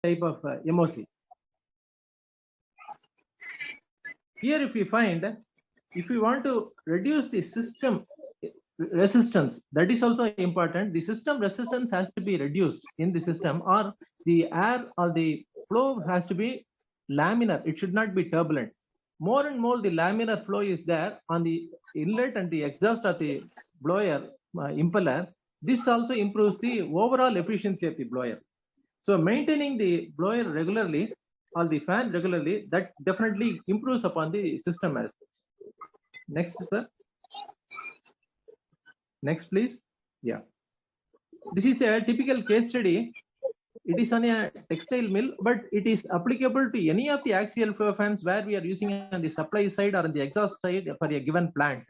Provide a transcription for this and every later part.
type of MOC. Here, if we find, if we want to reduce the system resistance, that is also important. The system resistance has to be reduced in the system, or the air or the flow has to be laminar. It should not be turbulent. More and more the laminar flow is there on the inlet and the exhaust of the blower impeller. This also improves the overall efficiency of the blower. So maintaining the blower regularly or the fan regularly, that definitely improves upon the system as such. Next, sir. Next, please. Yeah. This is a typical case study. It is on a textile mill, but it is applicable to any of the axial flow fans where we are using on the supply side or on the exhaust side for a given plant.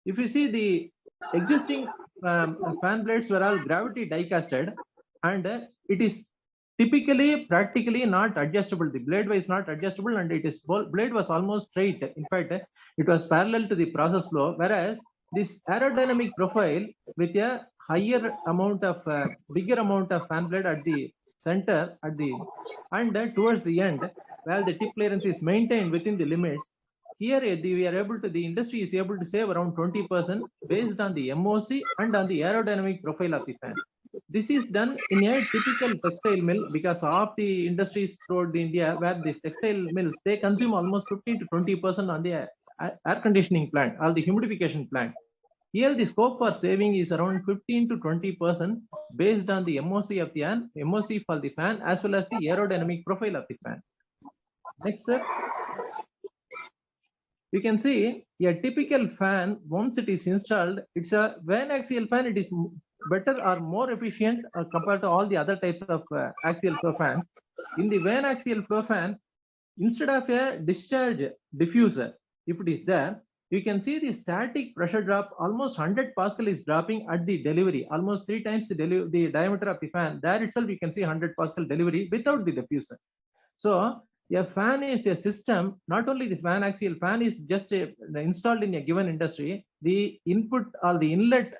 If you see, the existing fan blades were all gravity die-casted, and it is typically practically not adjustable. The blade was not adjustable, and it is blade was almost straight. In fact, it was parallel to the process flow, whereas this aerodynamic profile with a higher amount of bigger amount of fan blade at the center at the and towards the end, while the tip clearance is maintained within the limits. Here we are able to, the industry is able to save around 20% based on the MOC and on the aerodynamic profile of the fan. This is done in a typical textile mill, because of the industries throughout the India where the textile mills, they consume almost 15 to 20% on the air conditioning plant or the humidification plant. Here the scope for saving is around 15 to 20% based on the MOC of the MOC for the fan as well as the aerodynamic profile of the fan. Next, sir. You can see a typical fan, once it is installed, it's a van axial fan. It is better or more efficient compared to all the other types of axial flow fans. In the van axial flow fan, instead of a discharge diffuser, if it is there, you can see the static pressure drop, almost 100 Pascal is dropping at the delivery, almost 3 times the diameter of the fan. There itself, you can see 100 Pascal delivery without the diffuser. So a fan is a system. Not only the fan axial fan is just installed in a given industry, the input or the inlet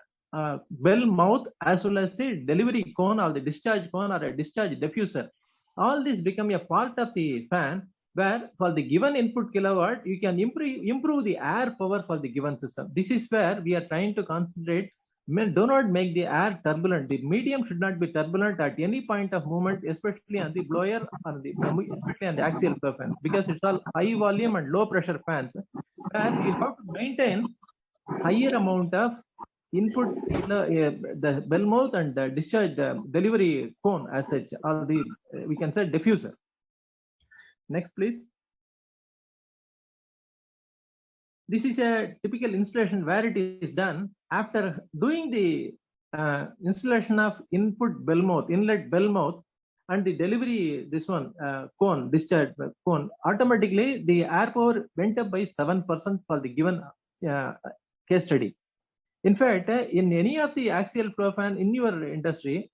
bell mouth as well as the delivery cone or the discharge cone or a discharge diffuser, all this become a part of the fan, where for the given input kilowatt, you can improve the air power for the given system. This is where we are trying to concentrate. Do not make the air turbulent. The medium should not be turbulent at any point of movement, especially on the blower, especially on the axial flow fans, because it's all high volume and low pressure fans, where you have to maintain higher amount of input in the bell mouth and the discharge delivery cone as such, or the we can say diffuser. Next, please. This is a typical installation where it is done after doing the installation of input bell mouth, inlet bell mouth, and the delivery, this one cone, discharge cone. Automatically, the air power went up by 7% for the given case study. In fact, in any of the axial flow fan in your industry,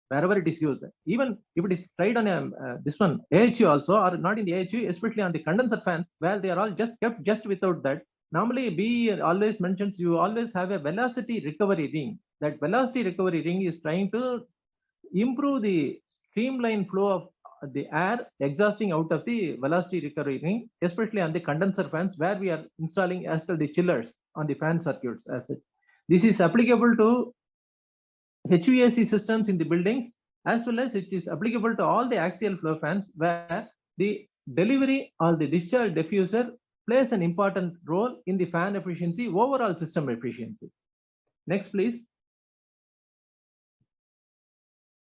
wherever it is used, even if it is tried on a this one AHU also, or not in the AHU, especially on the condenser fans, where they are all just kept just without that. Normally, B always mentions you always have a velocity recovery ring. That velocity recovery ring is trying to improve the streamline flow of the air exhausting out of the velocity recovery ring, especially on the condenser fans, where we are installing after the chillers on the fan circuits as such. This is applicable to HVAC systems in the buildings, as well as it is applicable to all the axial flow fans, where the delivery or the discharge diffuser plays an important role in the fan efficiency, overall system efficiency. Next, please.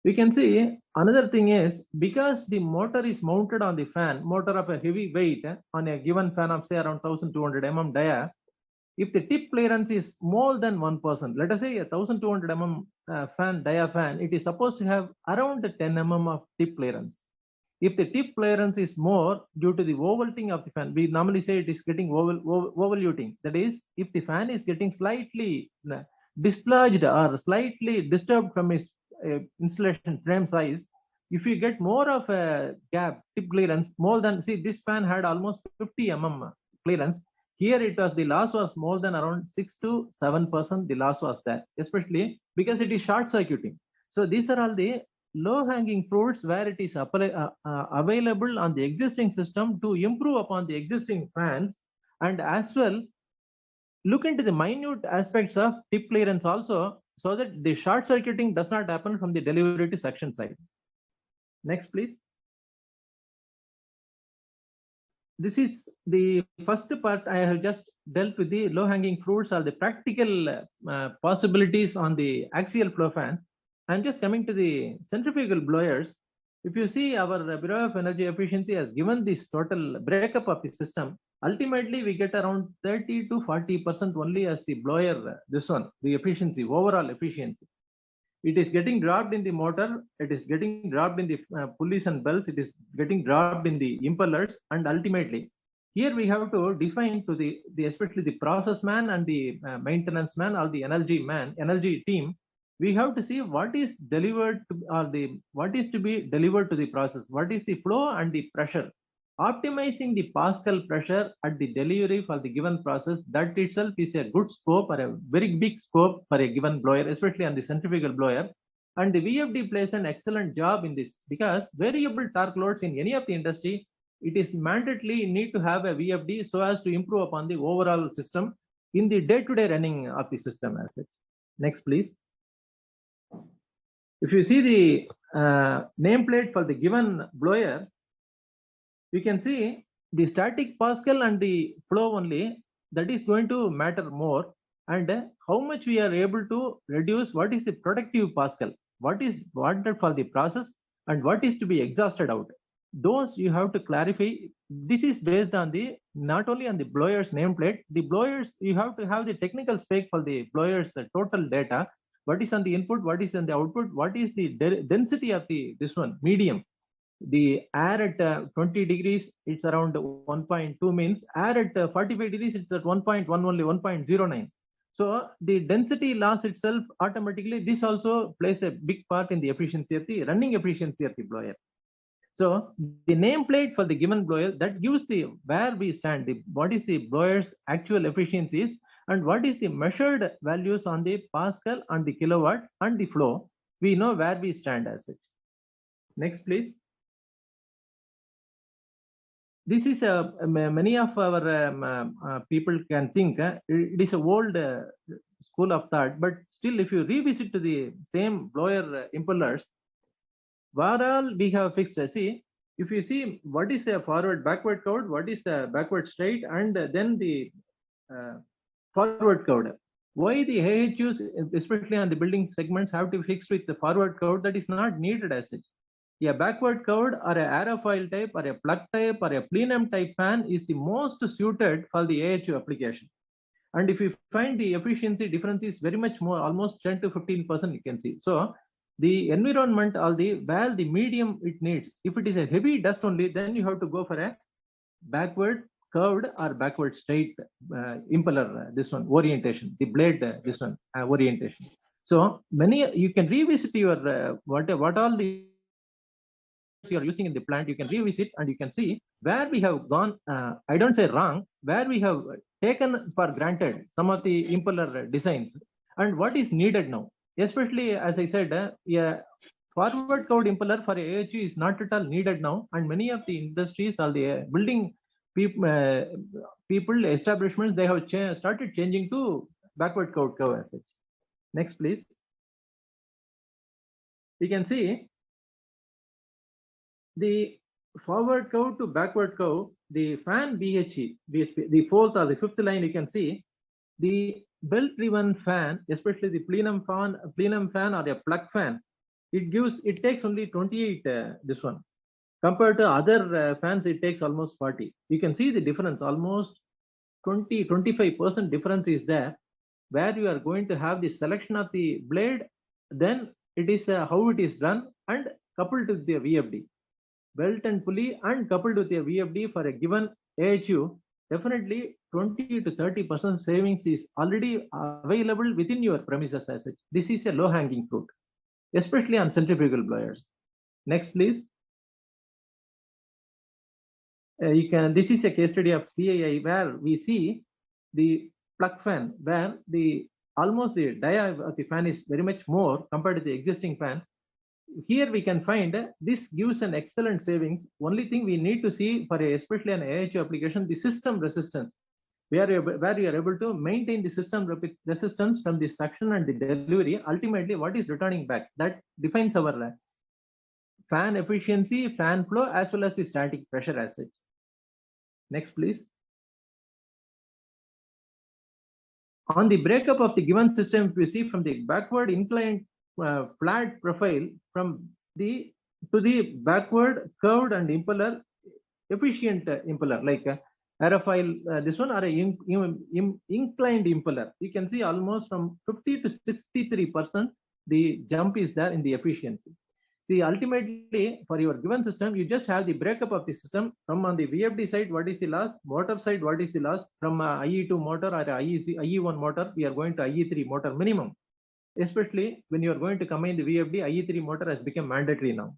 We can see another thing is, because the motor is mounted on the fan, motor of a heavy weight on a given fan of say around 1200 mm dia, if the tip clearance is more than 1%, let us say a 1200 mm fan, dia fan, it is supposed to have around 10 mm of tip clearance. If the tip clearance is more due to the overtilting of the fan, we normally say it is getting overluting. That is, if the fan is getting slightly dislodged or slightly disturbed from its installation frame size, if you get more of a gap, tip clearance, more than, see, this fan had almost 50 mm clearance. Here it was, the loss was more than around 6 to 7%. The loss was there, especially because it is short circuiting. So these are all the low-hanging fruits where it is available on the existing system to improve upon the existing fans, and as well look into the minute aspects of tip clearance also, so that the short circuiting does not happen from the delivery to suction side. Next, please. This is the first part. I have just dealt with the low-hanging fruits or the practical possibilities on the axial flow fans. I'm just coming to the centrifugal blowers. If you see, our Bureau of Energy Efficiency has given this total breakup of the system. Ultimately, we get around 30 to 40% only as the blower, this one, the efficiency, overall efficiency. It is getting dropped in the motor, it is getting dropped in the pulleys and belts, it is getting dropped in the impellers, and ultimately, here we have to define to the especially the process man and the maintenance man or the energy team. We have to see what is delivered to, or what is to be delivered to the process, what is the flow and the pressure. Optimizing the Pascal pressure at the delivery for the given process, that itself is a good scope or a very big scope for a given blower, especially on the centrifugal blower. And the VFD plays an excellent job in this, because variable torque loads in any of the industry, it is mandatory need to have a VFD so as to improve upon the overall system in the day-to-day running of the system as such. Next, please. If you see the nameplate for the given blower, you can see the static Pascal and the flow only, that is going to matter more, and how much we are able to reduce, what is the productive Pascal, what is wanted for the process, and what is to be exhausted out. Those you have to clarify. This is based on the not only on the blower's nameplate, the blowers, you have to have the technical spec for the blower's total data. What is on the input, what is on the output, what is the density of the this one medium. The air at 20 degrees, it's around 1.2, means air at 45 degrees, it's at 1.1 only, 1.09. So the density loss itself automatically, this also plays a big part in the efficiency of the running efficiency of the blower. So the nameplate for the given blower, that gives the where we stand, what is the blower's actual efficiencies and what is the measured values on the Pascal and the kilowatt and the flow. We know where we stand as such. Next, please. This is many of our people can think it is a old school of thought, but still, if you revisit to the same blower impellers, where all we have fixed. See, if you see what is a forward backward code, what is the backward straight, and then the forward code. Why the AHUs, especially on the building segments, have to be fixed with the forward code? That is not needed as such. A backward curved or a aerofoil type or a plug type or a plenum type fan is the most suited for the AHU application. And if you find the efficiency difference is very much more, almost 10 to 15%, you can see. So the environment or the where the medium it needs, if it is a heavy dust only, then you have to go for a backward curved or backward straight impeller, this one orientation, the blade, this one orientation. So many, you can revisit your what all the you are using in the plant, you can revisit and you can see where we have gone, I don't say wrong, where we have taken for granted some of the impeller designs and what is needed now. Especially, as I said, a forward curved impeller for AHU is not at all needed now, and many of the industries or the building people establishments, they have started changing to backward curved curve as such. Next, please. You can see the forward curve to backward curve, the fan BHE, the fourth or the fifth line, you can see the belt-driven fan, especially the plenum fan or a plug fan, it takes only 28 this one. Compared to other fans, it takes almost 40. You can see the difference, almost 20-25% difference is there, where you are going to have the selection of the blade, then it is how it is done and coupled with the VFD. Belt and pulley and coupled with a VFD for a given AHU, definitely 20 to 30% savings is already available within your premises as such. This is a low-hanging fruit, especially on centrifugal blowers. Next, please. This is a case study of CII where we see the plug fan, where almost the dia of the fan is very much more compared to the existing fan. here we can find this gives an excellent savings. Only thing we need to see for especially an AHU application, the system resistance, where you are able to maintain the system resistance from the suction and the delivery. Ultimately, what is returning back, that defines our fan efficiency, fan flow, as well as the static pressure as such. Next, please. On the breakup of the given system, if we see from the backward inclined flat profile from the to the backward curved and impeller efficient impeller like aerofoil, this one, or a inclined impeller, you can see almost from 50 to 63% the jump is there in the efficiency. See, ultimately for your given system, you just have the breakup of the system from on the VFD side, what is the loss, motor side, what is the loss, from IE2 motor or IE1 motor, we are going to IE3 motor minimum. Especially when you are going to combine the VFD, IE3 motor has become mandatory now,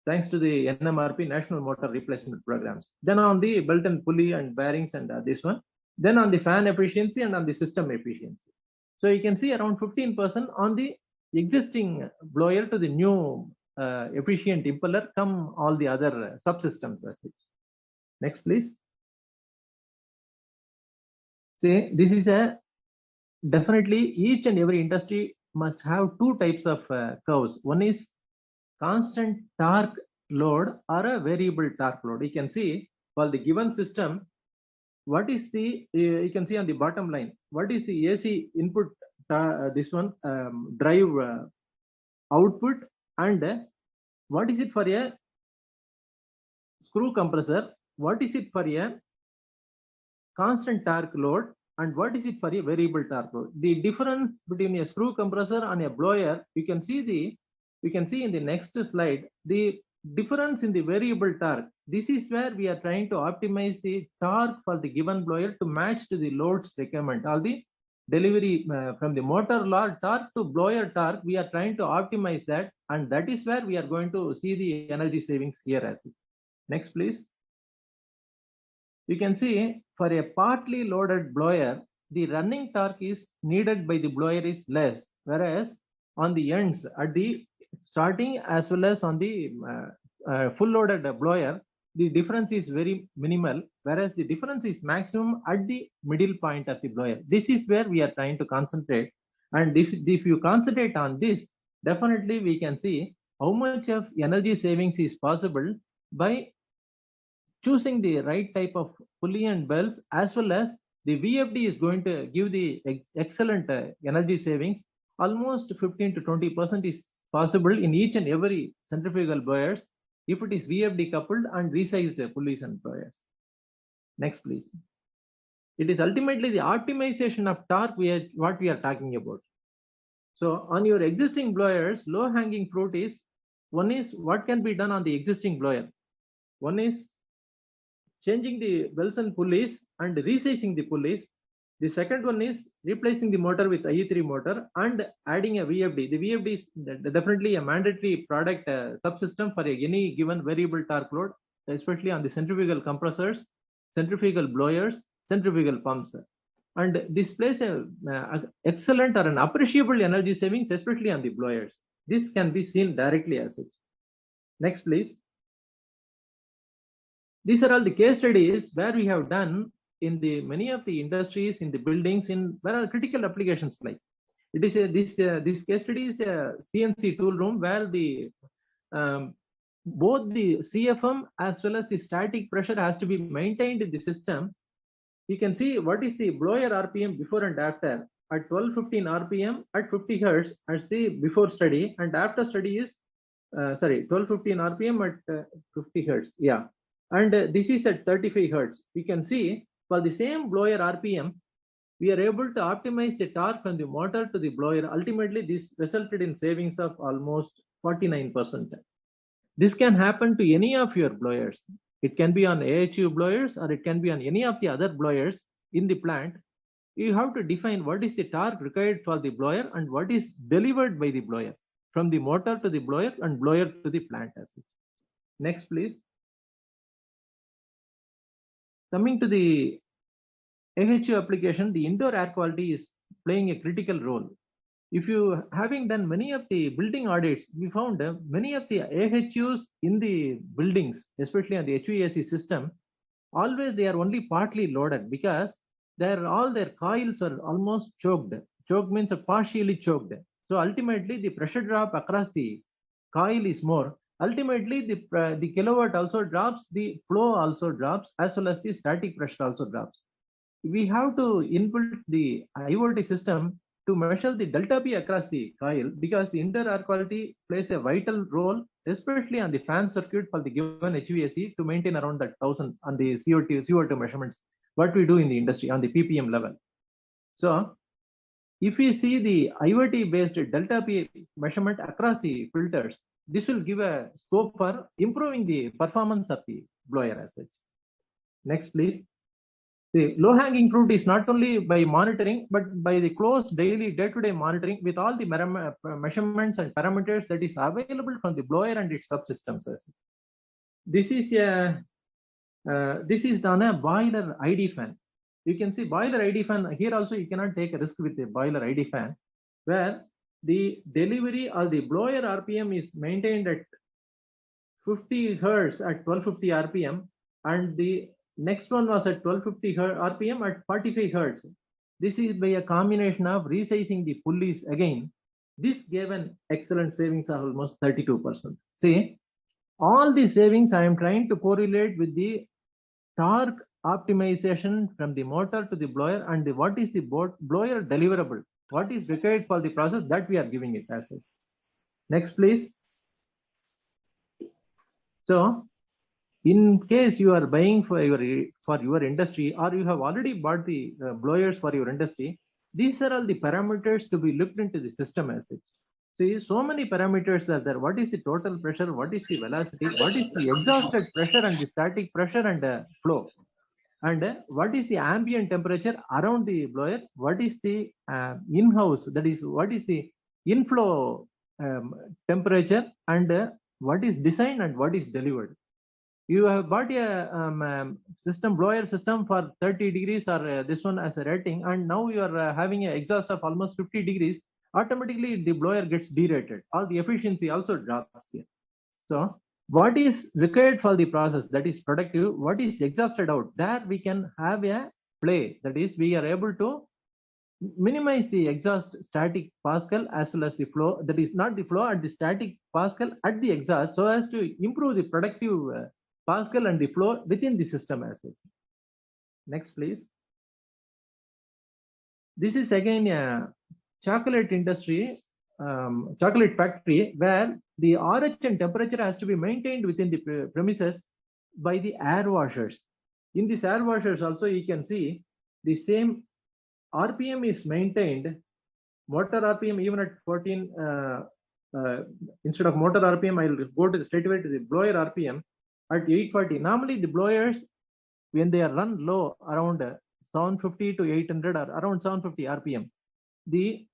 thanks to the NMRP National Motor Replacement Programs. Then on the belt and pulley and bearings and this one, then on the fan efficiency and on the system efficiency. So you can see around 15% on the existing blower to the new efficient impeller, come all the other subsystems as such. Next, please. See, this is a definitely each and every industry must have two types of curves. One is constant torque load or a variable torque load. You can see for the given system, what is the, you can see on the bottom line, what is the AC input, this one drive output, and what is it for a screw compressor, what is it for a constant torque load, and what is it for a variable torque load. The difference between a screw compressor and a blower, you can see in the next slide, the difference in the variable torque. This is where we are trying to optimize the torque for the given blower to match to the load's requirement. All the delivery from the motor load torque to blower torque, we are trying to optimize that, and that is where we are going to see the energy savings here as well. Next, please. You can see for a partly loaded blower, the running torque is needed by the blower is less, whereas on the ends at the starting as well as on the full loaded blower, the difference is very minimal, whereas the difference is maximum at the middle point of the blower. This is where we are trying to concentrate, and if you concentrate on this, definitely we can see how much of energy savings is possible by choosing the right type of pulley and belts, as well as the VFD is going to give the excellent energy savings. Almost 15 to 20% is possible in each and every centrifugal blowers if it is VFD coupled and resized pulleys and blowers. Next, please. It is ultimately the optimization of torque what we are talking about. So on your existing blowers, low hanging fruit is, one is what can be done on the existing blower. One is changing the belts and pulleys and resizing the pulleys. The second one is replacing the motor with IE3 motor and adding a VFD. The VFD is definitely a mandatory product subsystem for any given variable torque load, especially on the centrifugal compressors, centrifugal blowers, centrifugal pumps. And this plays an excellent or an appreciable energy savings, especially on the blowers. This can be seen directly as such. Next, please. These are all the case studies where we have done in the many of the industries, in the buildings, in where are critical applications like. It is this case study is a CNC tool room where the both the CFM as well as the static pressure has to be maintained in the system. You can see what is the blower RPM before and after at 1215 RPM at 50 Hertz as the before study, and after study is 1215 RPM at 50 Hertz. Yeah. And this is at 35 Hertz. You can see for the same blower RPM, we are able to optimize the torque from the motor to the blower. Ultimately, this resulted in savings of almost 49%. This can happen to any of your blowers. It can be on AHU blowers or it can be on any of the other blowers in the plant. You have to define what is the torque required for the blower and what is delivered by the blower from the motor to the blower and blower to the plant as such. Next, please. Coming to the AHU application, the indoor air quality is playing a critical role. If you having done many of the building audits, we found many of the AHUs in the buildings, especially on the HVAC system, always they are only partly loaded because all their coils are almost choked. Choked means partially choked. So ultimately the pressure drop across the coil is more. Ultimately the kilowatt also drops, the flow also drops, as well as the static pressure also drops. We have to input the IoT system to measure the delta P across the coil, because the indoor air quality plays a vital role, especially on the fan circuit for the given HVAC, to maintain around that 1000 on the CO2 measurements, what we do in the industry on the ppm level. So if we see the IoT based delta P measurement across the filters, this will give a scope for improving the performance of the blower as such. Next, please. The low-hanging fruit is not only by monitoring, but by the close daily day-to-day monitoring with all the measurements and parameters that is available from the blower and its subsystems. This is on a boiler ID fan. You can see boiler ID fan here also. You cannot take a risk with the boiler ID fan, where the delivery or the blower RPM is maintained at 50 hertz at 1250 RPM, and the next one was at 1250 RPM at 45 hertz. This is by a combination of resizing the pulleys again. This gave an excellent savings of almost 32%. See, all these savings I am trying to correlate with the torque optimization from the motor to the blower, and what is the blower deliverable, what is required for the process, that we are giving it as such. Next, please. So in case you are buying for your industry, or you have already bought the blowers for your industry, these are all the parameters to be looked into the system as such. See, so many parameters are there. What is the total pressure? What is the velocity? What is the exhausted pressure and the static pressure and flow? And what is the ambient temperature around the blower? What is the in-house, that is, what is the inflow temperature, and what is designed and what is delivered? You have bought a blower system for 30 degrees, or this one as a rating, and now you are having an exhaust of almost 50 degrees. Automatically the blower gets derated, all the efficiency also drops here. So what is required for the process, that is productive, what is exhausted out, there we can have a play, that is we are able to minimize the exhaust static Pascal as well as the flow, that is not the flow at the static Pascal at the exhaust, so as to improve the productive Pascal and the flow within the system as such. Next, please. This is again a chocolate industry, chocolate factory, where the RH and temperature has to be maintained within the premises by the air washers. In these air washers also you can see the same RPM is maintained, motor RPM even at 14, instead of motor RPM, I'll go to straight away to the blower RPM at 840. Normally the blowers, when they are run low, around 750 to 800 or around 750 RPM, the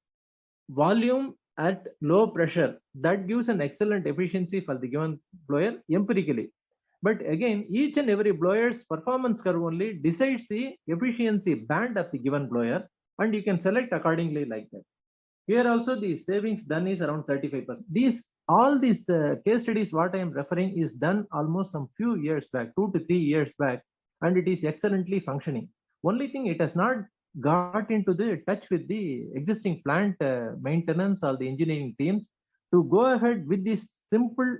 volume at low pressure, that gives an excellent efficiency for the given blower empirically. But again, each and every blower's performance curve only decides the efficiency band of the given blower, and you can select accordingly like that. Here also the savings done is around 35%. All these case studies what I am referring is done almost some few years back, 2 to 3 years back, and it is excellently functioning. Only thing, it has not got into the touch with the existing plant maintenance or the engineering teams to go ahead with these simple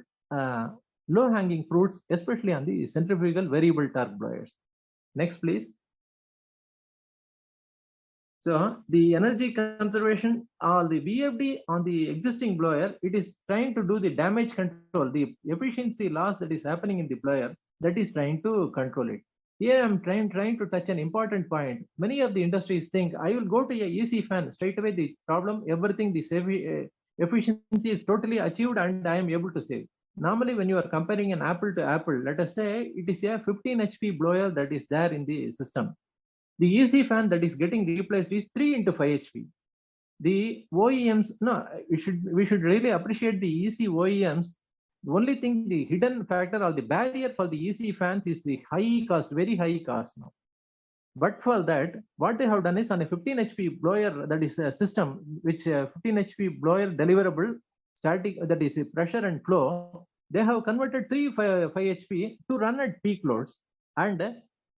low-hanging fruits, especially on the centrifugal variable torque blowers. Next, please. So the energy conservation or the VFD on the existing blower, it is trying to do the damage control, the efficiency loss that is happening in the blower, that is trying to control it. Here I'm trying to touch an important point. Many of the industries think I will go to a EC fan, straight away the problem, everything, the efficiency is totally achieved and I am able to save. Normally, when you are comparing an apple to apple, let us say it is a 15 HP blower that is there in the system. The EC fan that is getting replaced is 3 into 5 HP. The OEMs, no, we should really appreciate the EC OEMs. The only thing, the hidden factor or the barrier for the EC fans is the high cost, very high cost now. But for that, what they have done is on a 15 HP blower, that is a system which 15 HP blower deliverable static, that is a pressure and flow. They have converted 5 HP to run at peak loads, and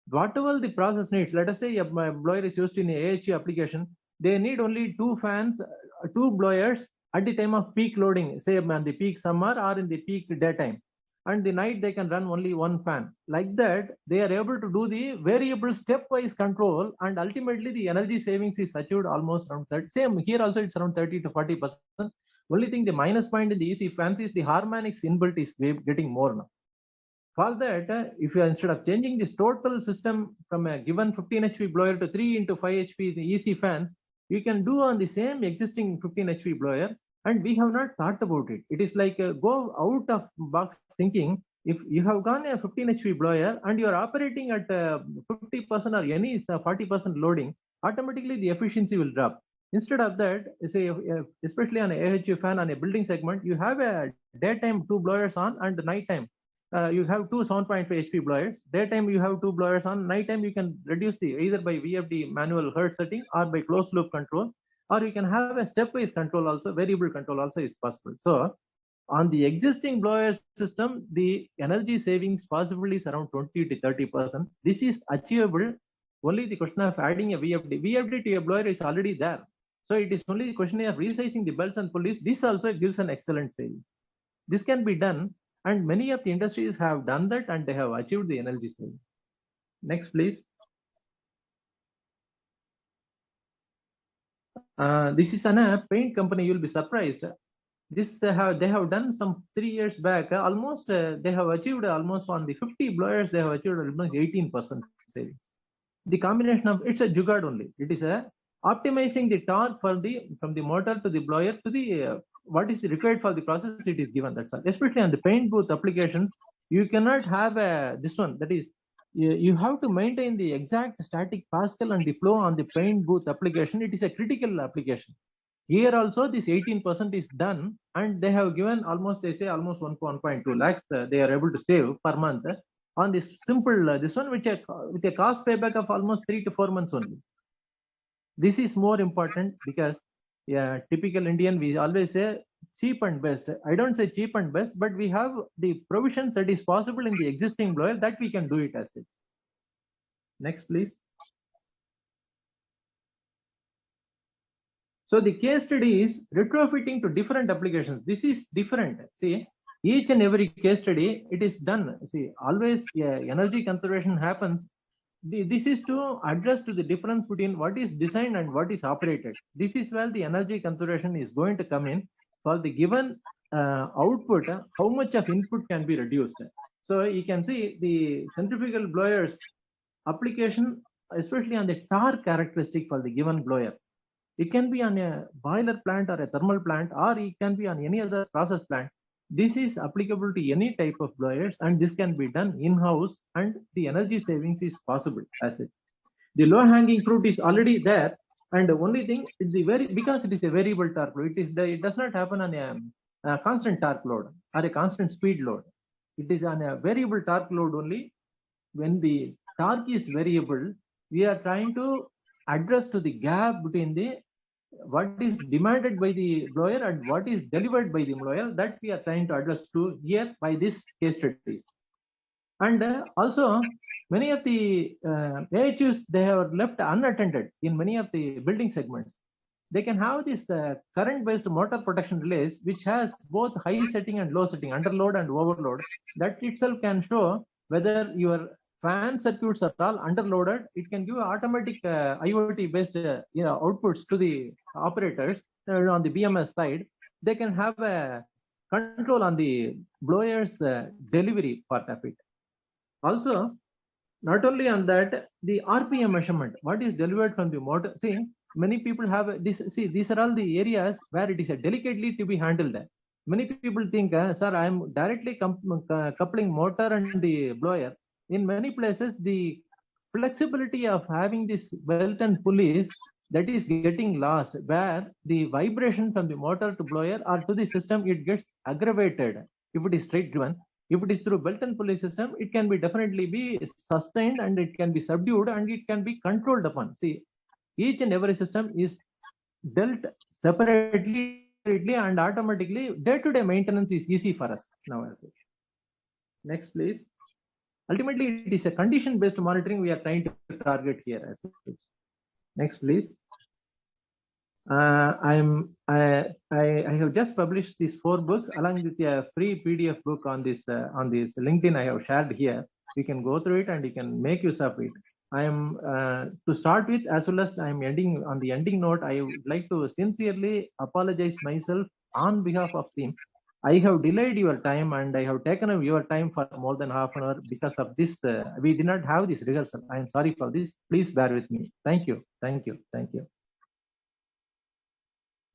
whatever the process needs. Let us say a blower is used in a AHU application. They need only two fans, two blowers at the time of peak loading, say in the peak summer or in the peak daytime, and the night they can run only one fan. Like that, they are able to do the variable stepwise control, and ultimately the energy savings is achieved almost around 30. Same here also, it's around 30 to 40%. Only thing, the minus point in the EC fans is the harmonics inbuilt is getting more now. For that, if you are, instead of changing this total system from a given 15 HP blower to 3 into 5 HP the EC fans, you can do on the same existing 15 HP blower, and we have not thought about it. It is like go out of box thinking. If you have gone a 15 HP blower and you are operating at 50% or any 40% loading, automatically the efficiency will drop. Instead of that, say especially on a AHU fan on a building segment, you have a daytime two blowers on and nighttime you have two 7.5 HP blowers. Daytime you have two blowers on. Nighttime you can reduce the either by VFD manual hertz setting or by closed loop control, or you can have a stepwise control also. Variable control also is possible. So on the existing blower system, the energy savings possibly is around 20 to 30%. This is achievable. Only the question of adding a VFD. VFD to a blower is already there. So it is only the question of resizing the belts and pulleys. This also gives an excellent savings. This can be done, and many of the industries have done that, and they have achieved the energy savings. Next, please. This is a paint company. You'll be surprised. This they have done some 3 years back. Almost they have achieved almost on the 50 blowers. They have achieved almost 18% savings. The combination of, it's a jugaad only. It is a optimizing the torque for the from the motor to the blower to the what is required for the process. It is given. That's all. Especially on the paint booth applications, you cannot have this one. That is, you have to maintain the exact static Pascal and the flow on the paint booth application. It is a critical application. Here also this 18% is done, and they have given almost, they say almost 1.2 lakhs they are able to save per month on this simple this one, which with a cost payback of almost 3 to 4 months only. This is more important because, yeah, typical Indian, we always say cheap and best. I don't say cheap and best, but we have the provisions that is possible in the existing blower that we can do it as such. Next, please. So the case study is retrofitting to different applications. This is different. See, each and every case study, it is done. See, always energy conservation happens. This is to address to the difference between what is designed and what is operated. This is where the energy conservation is going to come in. For the given output, how much of input can be reduced. So you can see the centrifugal blowers application, especially on the torque characteristic for the given blower. It can be on a boiler plant or a thermal plant, or it can be on any other process plant. This is applicable to any type of blowers, and this can be done in-house, and the energy savings is possible as it. The low-hanging fruit is already there, and the only thing is because it is a variable torque load. It does not happen on a constant torque load or a constant speed load. It is on a variable torque load only. When the torque is variable, we are trying to address to the gap between the what is demanded by the blower and what is delivered by the blower, that we are trying to address to here by this case studies. And also many of the AHUs, they are left unattended in many of the building segments. They can have this current based motor protection relays, which has both high setting and low setting, underload and overload. That itself can show whether your fan circuits are all underloaded. It can give automatic IoT based outputs to the operators on the BMS side. They can have a control on the blower's delivery part of it. Also, not only on that, the RPM measurement, what is delivered from the motor. See, many people have this. See, these are all the areas where it is delicately to be handled. Many people think, sir, I am directly coupling motor and the blower. In many places, the flexibility of having this belt and pulleys, that is getting lost, where the vibration from the motor to blower or to the system, it gets aggravated if it is straight driven. If it is through belt and pulley system, it can be definitely be sustained and it can be subdued and it can be controlled upon. See, each and every system is dealt separately and automatically. Day-to-day maintenance is easy for us now. As such. Next, please. Ultimately, it is a condition-based monitoring we are trying to target here. As such. Next, please. I have just published these 4 books along with a free PDF book on this LinkedIn. I have shared here. You can go through it and you can make use of it. I am to start with, as well as I am ending on the ending note. I would like to sincerely apologize myself on behalf of team. I have delayed your time and I have taken up your time for more than half an hour because of this. We did not have this rehearsal. I am sorry for this. Please bear with me. Thank you. Thank you. Thank you.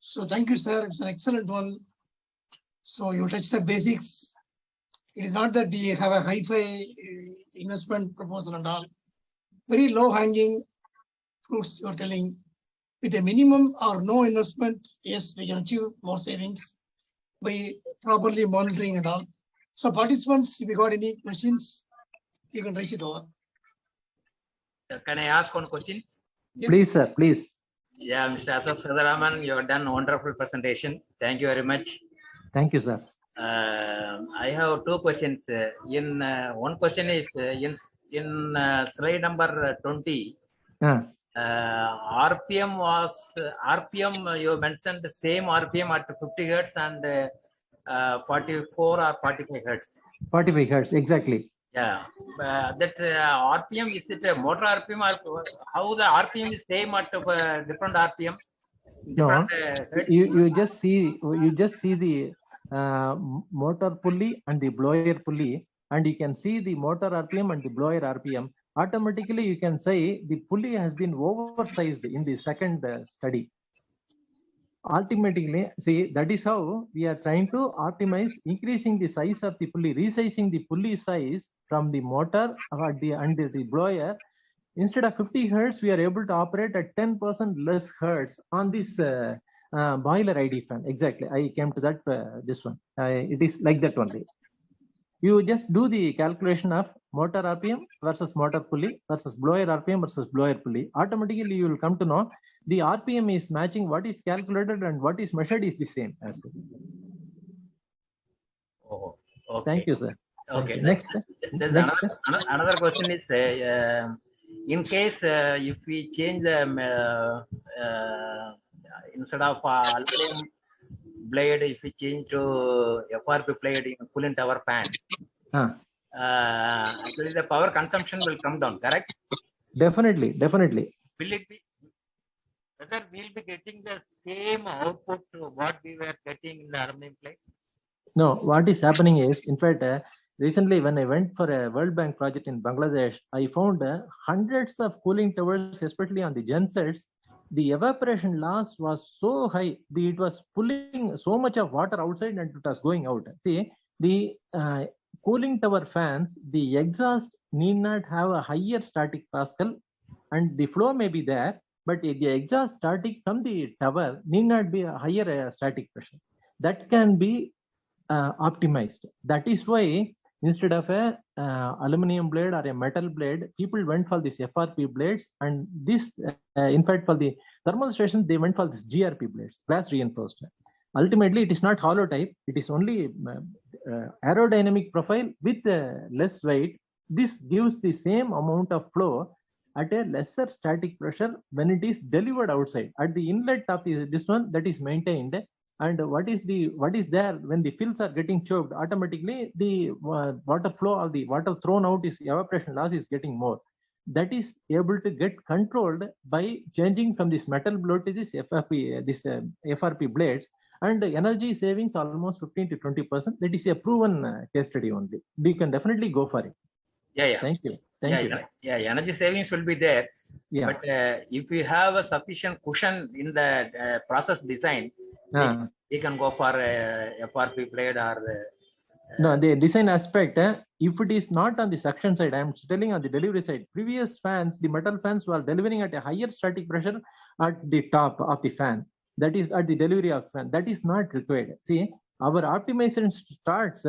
So thank you, sir. It's an excellent one. So you touch the basics. It is not that we have a high-fi investment proposal and all. Very low-hanging fruits you're telling. With a minimum or no investment, yes, we can achieve more savings by properly monitoring and all. So participants, if you got any questions, you can raise it over. Can I ask one question? Yes. Please, sir, please. Yeah, Mr. Asaf Sadaraman, you have done a wonderful presentation. Thank you very much. Thank you, sir. I have 2 questions. One question is in slide number 20. RPM was RPM. You mentioned the same RPM at 50 hertz and 44 or 45 hertz. 45 hertz, exactly. Yeah, that RPM, is it a motor RPM or how the RPM is same at different RPM? Different, no, you just see the motor pulley and the blower pulley, and you can see the motor RPM and the blower RPM. Automatically, you can say the pulley has been oversized in the second study. Ultimately, see, that is how we are trying to optimize, increasing the size of the pulley, resizing the pulley size from the motor and the blower. Instead of 50 hertz, we are able to operate at 10% less hertz on this boiler ID fan. Exactly, I came to that this one. It is like that only. You just do the calculation of motor RPM versus motor pulley versus blower RPM versus blower pulley. Automatically, you will come to know the RPM is matching what is calculated and what is measured is the same. As oh, okay. Thank you, sir. Okay. You. Next. Another question is, in case if we change the instead of aluminum blade, if we change to FRP blade in cooling tower fans, actually the power consumption will come down, correct? Definitely. Will it be whether we'll be getting the same output to what we were getting in the aluminum plate? No, what is happening is, in fact, recently when I went for a World Bank project in Bangladesh, I found hundreds of cooling towers, especially on the gensets. The evaporation loss was so high, it was pulling so much of water outside and it was going out. See, the cooling tower fans, the exhaust need not have a higher static Pascal and the flow may be there, but the exhaust static from the tower need not be a higher static pressure. That can be optimized. That is why instead of a aluminum blade or a metal blade, people went for this FRP blades, and this in fact for the thermal stations they went for this GRP blades, glass reinforced. Ultimately, it is not hollow type, it is only aerodynamic profile with less weight. This gives the same amount of flow at a lesser static pressure when it is delivered outside. At the inlet of this one, that is maintained. And what is there when the fills are getting choked, automatically the water flow or the water thrown out is evaporation loss is getting more. That is able to get controlled by changing from this metal blade to this FRP blades, and energy savings almost 15 to 20%. That is a proven case study only. We can definitely go for it. Yeah. Thank you. Yeah, energy savings will be there. Yeah. But if we have a sufficient cushion in the process design, we can go for a FRP blade or no, the design aspect, if it is not on the suction side, I am telling on the delivery side. Previous fans, the metal fans were delivering at a higher static pressure at the top of the fan. That is at the delivery of fan. That is not required. See, our optimization starts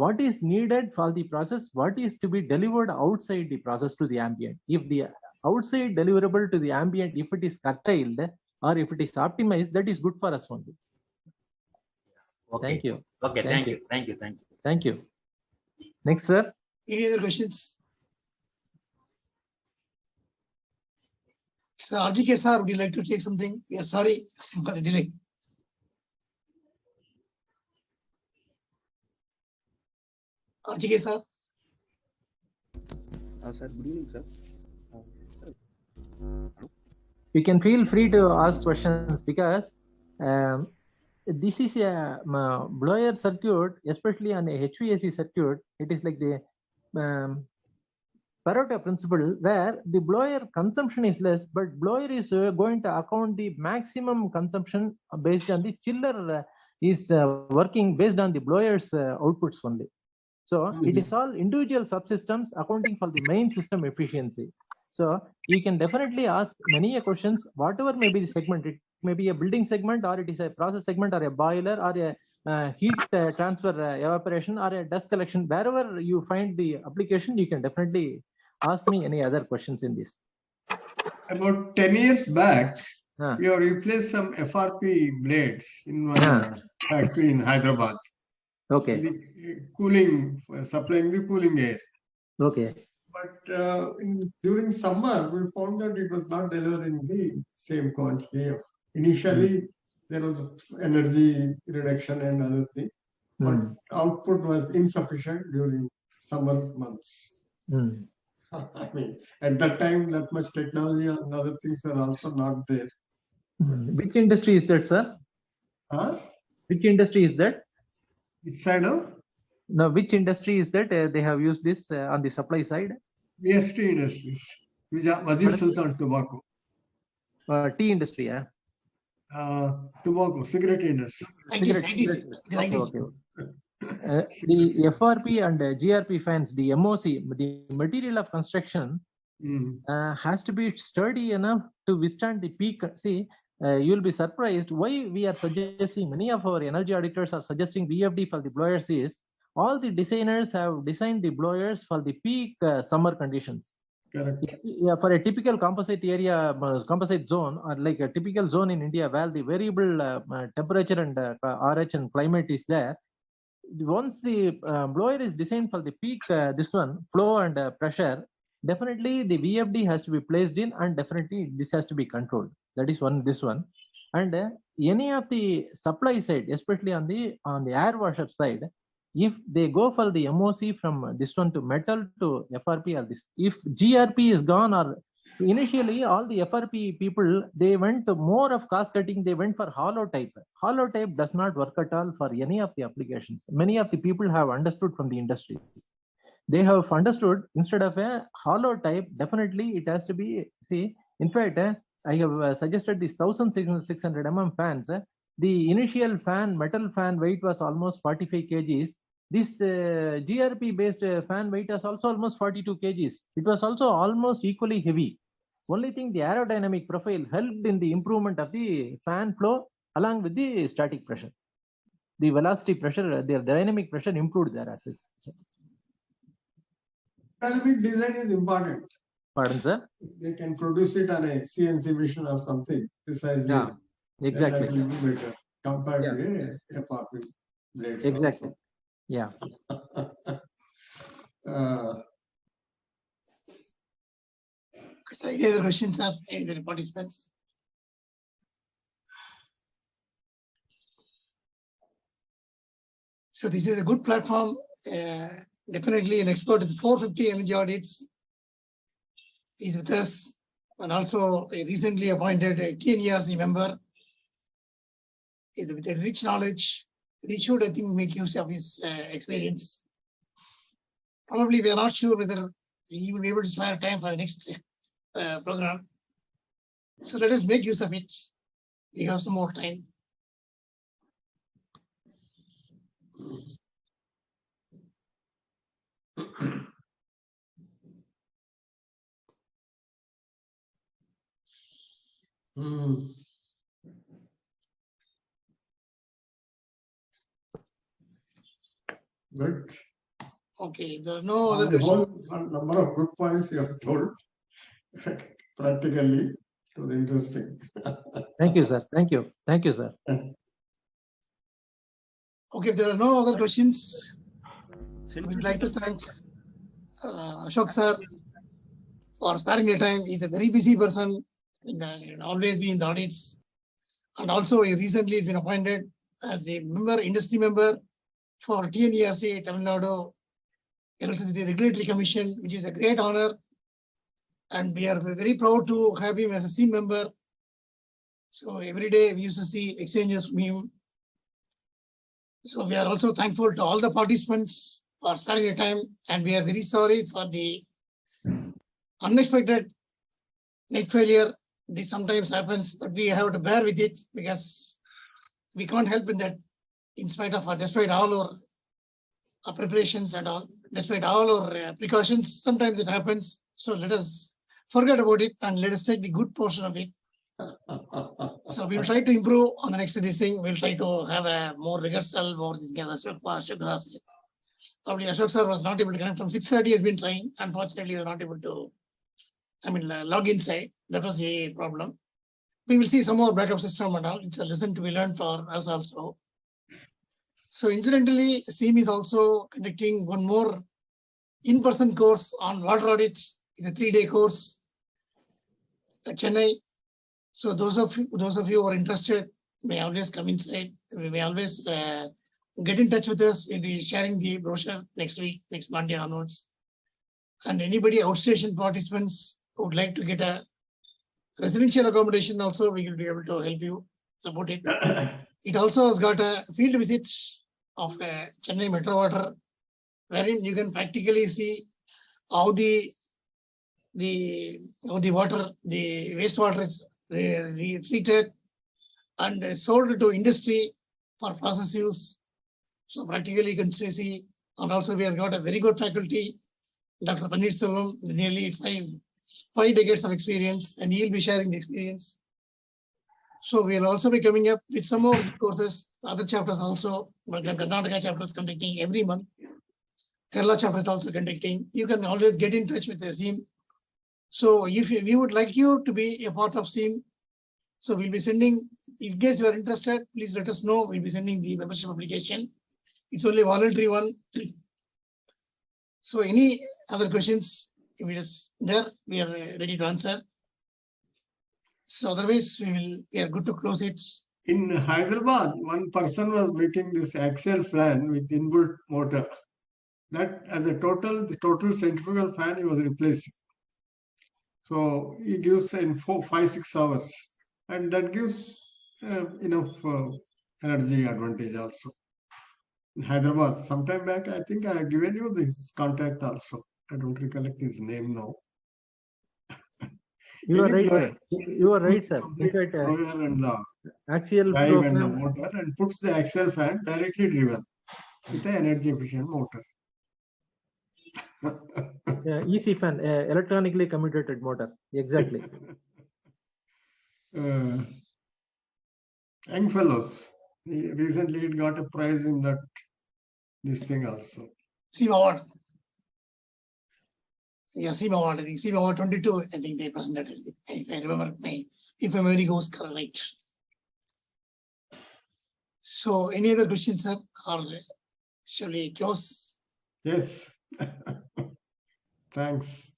what is needed for the process, what is to be delivered outside the process to the ambient. If the outside deliverable to the ambient, if it is curtailed or if it is optimized, that is good for us only. Okay. Thank you. Okay, Thank thank you. you. Thank you. Thank you. Thank you. Next, sir. Any other questions? So RGK sir, would you like to take something? We are sorry for the delay. RGK sir. Sir, good evening, sir. You can feel free to ask questions because this is a blower circuit, especially on a HVAC circuit. It is like the Pareto principle, where the blower consumption is less, but blower is going to account the maximum consumption based on the chiller is working based on the blower's outputs only. So it is all individual subsystems accounting for the main system efficiency. So you can definitely ask many questions, whatever may be the segment. It may be a building segment, or it is a process segment, or a boiler, or a heat transfer evaporation, or a dust collection. Wherever you find the application, you can definitely ask me any other questions in this. About 10 years back, Ah. we have replaced some FRP blades in one Ah. factory in Hyderabad. Okay. The cooling, supplying the cooling air. Okay. But during summer, we found that it was not delivering the same quantity. Initially, there was energy reduction and other things, but output was insufficient during summer months. I mean, at that time, that much technology and other things were also not there. Which industry is that, sir? Huh? Which industry is that? Which side of? Now, which industry is that they have used this on the supply side? VST Industries, Wazir Sultan Tobacco. Tea industry, yeah. Tobacco, cigarette industry. Okay. The FRP and GRP fans, the MOC, the material of construction, has to be sturdy enough to withstand the peak. See, you'll be surprised why we are suggesting, many of our energy auditors are suggesting VFD for the blowers is, all the designers have designed the blowers for the peak summer conditions. Correct. Yeah, for a typical composite area, composite zone, or like a typical zone in India where the variable temperature and RH and climate is there, once the blower is designed for the peak, this one, flow and pressure, definitely the VFD has to be placed in, and definitely this has to be controlled. That is one, this one. And any of the supply side, especially on the air washer side, if they go for the MOC from this one to metal to FRP, or this, if GRP is gone, or initially all the FRP people, they went to more of cost cutting, they went for hollow type. Hollow type does not work at all for any of the applications. Many of the people have understood from the industry. They have understood, instead of a hollow type, definitely it has to be, see, in fact, I have suggested these 1600 mm fans. The initial fan, metal fan weight was almost 45 kgs. This GRP based fan weight was also almost 42 kgs. It was also almost equally heavy. Only thing, the aerodynamic profile helped in the improvement of the fan flow along with the static pressure. The velocity pressure, their dynamic pressure improved there as it. Dynamic design is important. Pardon, sir? They can produce it on a CNC machine or something precisely. Yeah, exactly. That will be better compared to a FRP blades. Exactly. Also. Yeah. Any other questions of any of the participants? So this is a good platform. Definitely an expert with 450 energy audits is with us, and also a recently appointed TNERC member with a rich knowledge. We should, I think, make use of his experience. Probably we are not sure whether he will be able to spare time for the next program. So let us make use of it. We have some more time. Good. Okay, there are no other The whole questions. number of good points you have told. Practically, it was interesting. Thank you, sir. Thank you. Thank you, sir. Okay, if there are no other questions, we'd like to thank Ashok sir for sparing the time. He's a very busy person, always be in the audits. And also, he recently has been appointed as the industry member for TNERC, Tamil Nadu Electricity Regulatory Commission, which is a great honor. And we are very proud to have him as a SEAM member. So every day we used to see exchanges from him. So we are also thankful to all the participants for sparing the time, and we are very sorry for the unexpected net failure. This sometimes happens, but we have to bear with it because we can't help in that. In spite of despite all our preparations and all, despite all our precautions, sometimes it happens. So let us forget about it and let us take the good portion of it. So we will try to improve on the next this thing. We'll try to have a more rehearsal, more this kind of stuff. Probably Ashok sir was not able to connect from 6:30. Has been trying. Unfortunately, we were not able to. Log inside. That was a problem. We will see some more backup system and all. It's a lesson to be learned for us also. So incidentally, SEAM is also conducting one more in-person course on water audits. It's a 3-day course at Chennai. So those of you who are interested may always come inside. We may always get in touch with us. We'll be sharing the brochure next week, next Monday onwards. And anybody outstation participants who would like to get a residential accommodation also, we will be able to help you support it. It also has got a field visit of Chennai Metro Water, wherein you can practically see how the water, the wastewater is treated and sold to industry for process use. So practically you can see, and also we have got a very good faculty, Dr. Paneerselvam, nearly five decades of experience, and he'll be sharing the experience. So we'll also be coming up with some more courses, other chapters also, but the Karnataka chapter is conducting every month. Kerala chapter is also conducting. You can always get in touch with the SEAM. So if we would like you to be a part of SEAM, so we'll be sending, in case you are interested, please let us know. We'll be sending the membership application. It's only voluntary one. So any other questions, if it is there, we are ready to answer. So otherwise, we are good to close it. In Hyderabad, one person was making this axial fan with inbuilt motor. That as the total centrifugal fan he was replacing. So he gives in 5-6 hours, and that gives enough energy advantage also. In Hyderabad, sometime back, I think I have given you this contact also. I don't recollect his name now. You are right, sir. You are right, sir. In fact, and the axial drive flow and the fan, motor, and puts the axial fan directly driven with an energy efficient motor. EC fan, electronically commutated motor. Exactly. Young fellows. Recently, it got a prize in this thing also. SEAM award. Yeah, SEAM award. I think SEAM award 22. I think they presented it. If I remember if my memory goes right. So, any other questions, sir? Or shall we close? Yes. Thanks.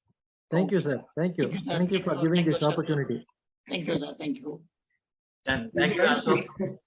Thank you, sir. Thank you. Thank you for giving this opportunity. Thank you, sir. Thank you. And thank you, Ashok.